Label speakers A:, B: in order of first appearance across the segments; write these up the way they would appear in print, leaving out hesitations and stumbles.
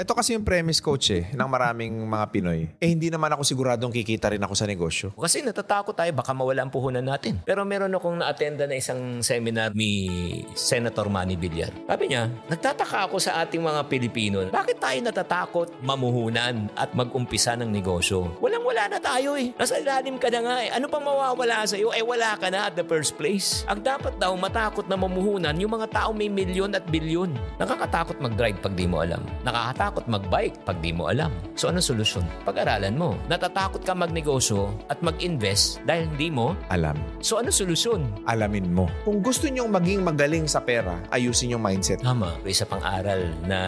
A: Ito kasi yung premise, coach, ng maraming mga Pinoy. Hindi naman ako siguradong kikita rin ako sa negosyo.
B: Kasi natatakot tayo, baka mawala ang puhunan natin. Pero meron akong na-attenda na isang seminar ni Senator Manny Villar. Sabi niya, nagtataka ako sa ating mga Pilipino, bakit tayo natatakot mamuhunan at mag-umpisa ng negosyo? Walang-wala na tayo Nasa ilalim ka na nga Ano pang mawawala sa'yo? Wala ka na at the first place. Ang dapat daw matakot na mamuhunan yung mga tao may milyon at bilyon. Nakakatakot mag-drive pag di mo alam. Nakakatakot mag-bike pag di mo alam. So anong solusyon? Pag-aralan mo. Natatakot ka magnegosyo at mag-invest dahil hindi mo
A: Alam.
B: So anong solusyon?
A: Alamin mo. Kung gusto nyong maging magaling sa pera, ayusin yung mindset.
B: Tama. Isa pang aral na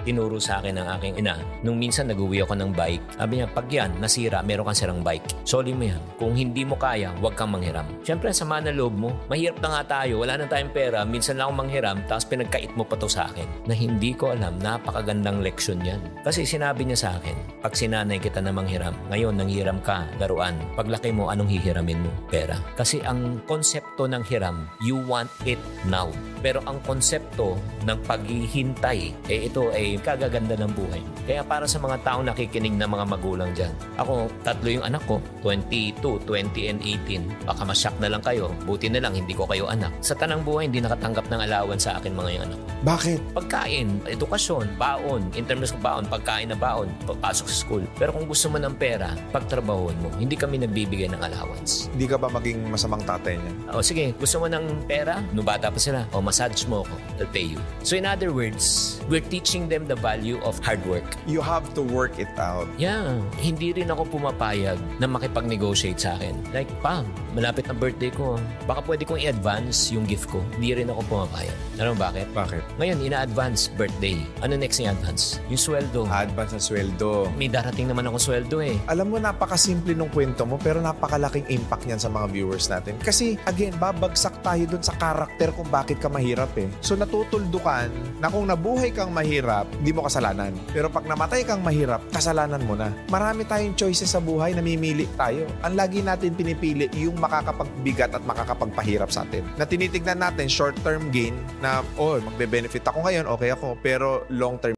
B: tinuro sa akin ng aking ina. Nung minsan nag-uwi ako ng bike, sabi niya, pag yan nasira, meron kang sirang bike. Soli mo yan. Kung hindi mo kaya, huwag kang manghiram. Siyempre, sama na loob mo. Mahirap na nga tayo. Wala na tayong pera. Minsan lang akong manghiram, tapos pinagkait mo pa to sa akin. Na hindi ko alam, napakagandang leksyon yan. Kasi sinabi niya sa akin, pag sinanay kita na manghiram, ngayon nanghiram ka, laruan. Paglaki mo, anong hihiramin mo? Pera. Kasi ang konsepto ng hiram, you want it now. Pero ang konsepto ng paghihintay, ito ay kagaganda ng buhay. Kaya para sa mga taong nakikinig na mga magulang dyan, ako, 3 yung anak ko, 22, 20, and 18. Baka masyak na lang kayo. Buti na lang, hindi ko kayo anak. Sa tanang buhay, hindi nakatanggap ng allowance sa akin mga yung anak.
A: Bakit?
B: Pagkain, edukasyon, baon. In terms of baon, pagkain na baon, papasok sa school. Pero kung gusto mo ng pera, pagtrabahoan mo, hindi kami nagbibigay ng allowance.
A: Hindi ka ba maging masamang tatay niya?
B: O sige, gusto mo ng pera? No bata pa sila. O massage mo ako. I'll pay you. So in other words, we're teaching them the value of hard work.
A: You have to work it out.
B: Yeah, hindi rin ako pumapayag na makipag-negotiate sa akin. Like, Pam, malapit na birthday ko. Baka pwede kong i-advance yung gift ko. Hindi rin ako pumapayag. Alam mo bakit?
A: Bakit?
B: Ngayon, ina-advance birthday. Ano next ni advance? Yung sweldo.
A: Advance na sweldo.
B: May darating naman akong sweldo
A: Alam mo, napakasimple nung kwento mo pero napakalaking impact niyan sa mga viewers natin. Kasi, again, babagsak tayo dun sa karakter kung bakit ka mahirap So, natutuldukan na kung nabuhay kang mahirap, hindi mo kasalanan. Pero pag namatay kang mahirap, kasalanan mo na. Marami tayong choices sa buhay, namimili tayo. Ang lagi natin pinipili yung makakapagbigat at makakapagpahirap sa atin. Na tinitignan natin short-term gain na, magbe-benefit ako ngayon, okay ako. Pero long-term